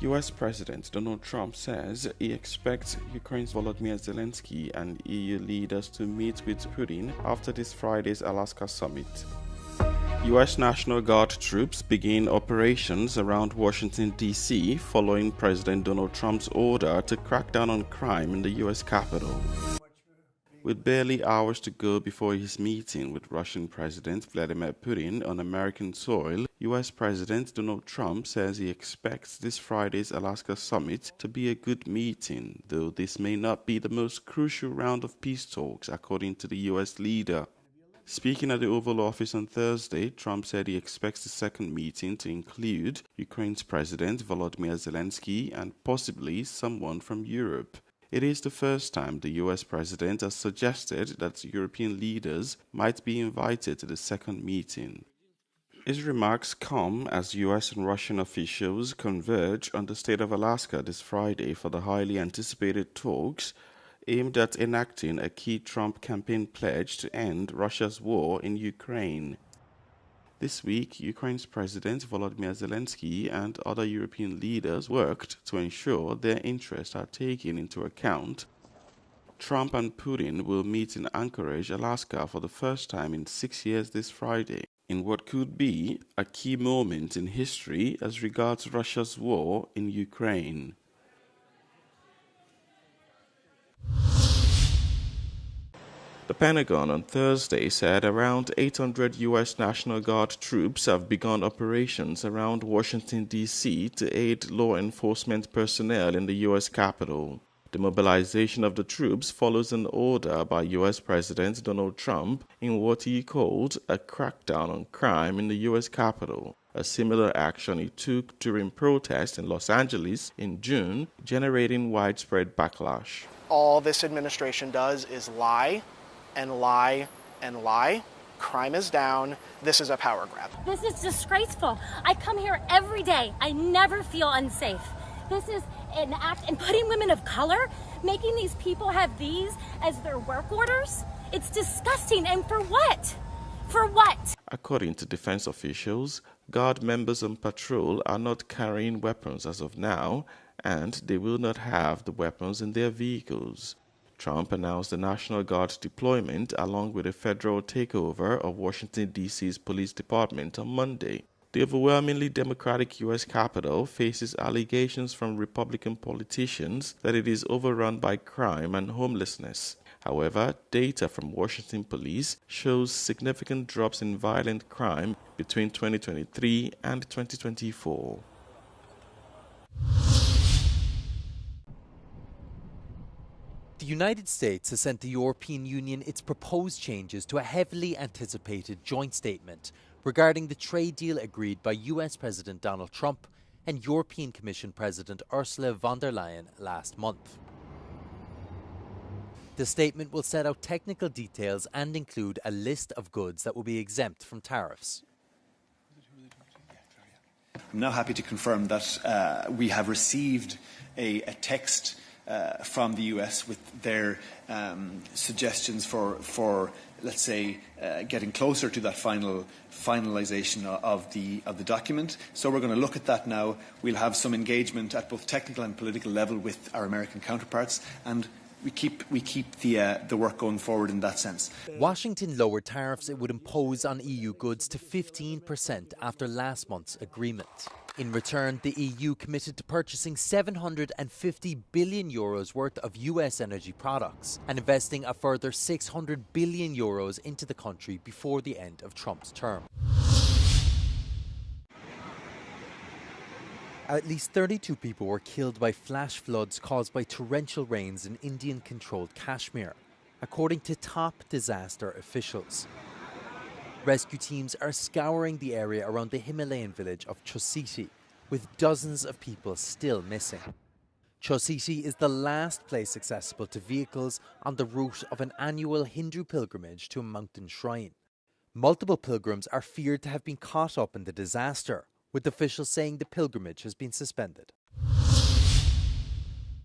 US President Donald Trump says he expects Ukraine's Volodymyr Zelensky and EU leaders to meet with Putin after this Friday's Alaska summit. US National Guard troops begin operations around Washington, D.C. following President Donald Trump's order to crack down on crime in the US Capitol. With barely hours to go before his meeting with Russian President Vladimir Putin on American soil, US President Donald Trump says he expects this Friday's Alaska summit to be a good meeting, though this may not be the most crucial round of peace talks, according to the US leader. Speaking at the Oval Office on Thursday, Trump said he expects the second meeting to include Ukraine's President Volodymyr Zelensky and possibly someone from Europe. It is the first time the US president has suggested that European leaders might be invited to the second meeting. His remarks come as US and Russian officials converge on the state of Alaska this Friday for the highly anticipated talks aimed at enacting a key Trump campaign pledge to end Russia's war in Ukraine. This week, Ukraine's President Volodymyr Zelensky and other European leaders worked to ensure their interests are taken into account. Trump and Putin will meet in Anchorage, Alaska for the first time in 6 years this Friday, in what could be a key moment in history as regards Russia's war in Ukraine. The Pentagon on Thursday said around 800 U.S. National Guard troops have begun operations around Washington, D.C. to aid law enforcement personnel in the U.S. Capitol. The mobilization of the troops follows an order by U.S. President Donald Trump in what he called a crackdown on crime in the U.S. Capitol, a similar action he took during protests in Los Angeles in June, generating widespread backlash. All this administration does is lie and lie and lie. Crime is down. This is a power grab. This is disgraceful. I come here every day. I never feel unsafe. This is an act, and putting women of color, making these people have these as their work orders, it's disgusting. And for what? For what? According to defense officials, Guard members on patrol are not carrying weapons as of now, and they will not have the weapons in their vehicles. Trump announced the National Guard deployment along with a federal takeover of Washington, D.C.'s police department on Monday. The overwhelmingly Democratic U.S. Capitol faces allegations from Republican politicians that it is overrun by crime and homelessness. However, data from Washington police shows significant drops in violent crime between 2023 and 2024. The United States has sent the European Union its proposed changes to a heavily anticipated joint statement regarding the trade deal agreed by US President Donald Trump and European Commission President Ursula von der Leyen last month. The statement will set out technical details and include a list of goods that will be exempt from tariffs. I'm now happy to confirm that we have received a text from the US with their suggestions for let's say, getting closer to that finalisation of the document. So we're going to look at that now. We'll have some engagement at both technical and political level with our American counterparts, and we keep the work going forward in that sense. Washington lowered tariffs it would impose on EU goods to 15% after last month's agreement. In return, the EU committed to purchasing €750 billion worth of US energy products and investing a further €600 billion into the country before the end of Trump's term. At least 32 people were killed by flash floods caused by torrential rains in Indian-controlled Kashmir, according to top disaster officials. Rescue teams are scouring the area around the Himalayan village of Chositi, with dozens of people still missing. Chositi is the last place accessible to vehicles on the route of an annual Hindu pilgrimage to a mountain shrine. Multiple pilgrims are feared to have been caught up in the disaster, with officials saying the pilgrimage has been suspended.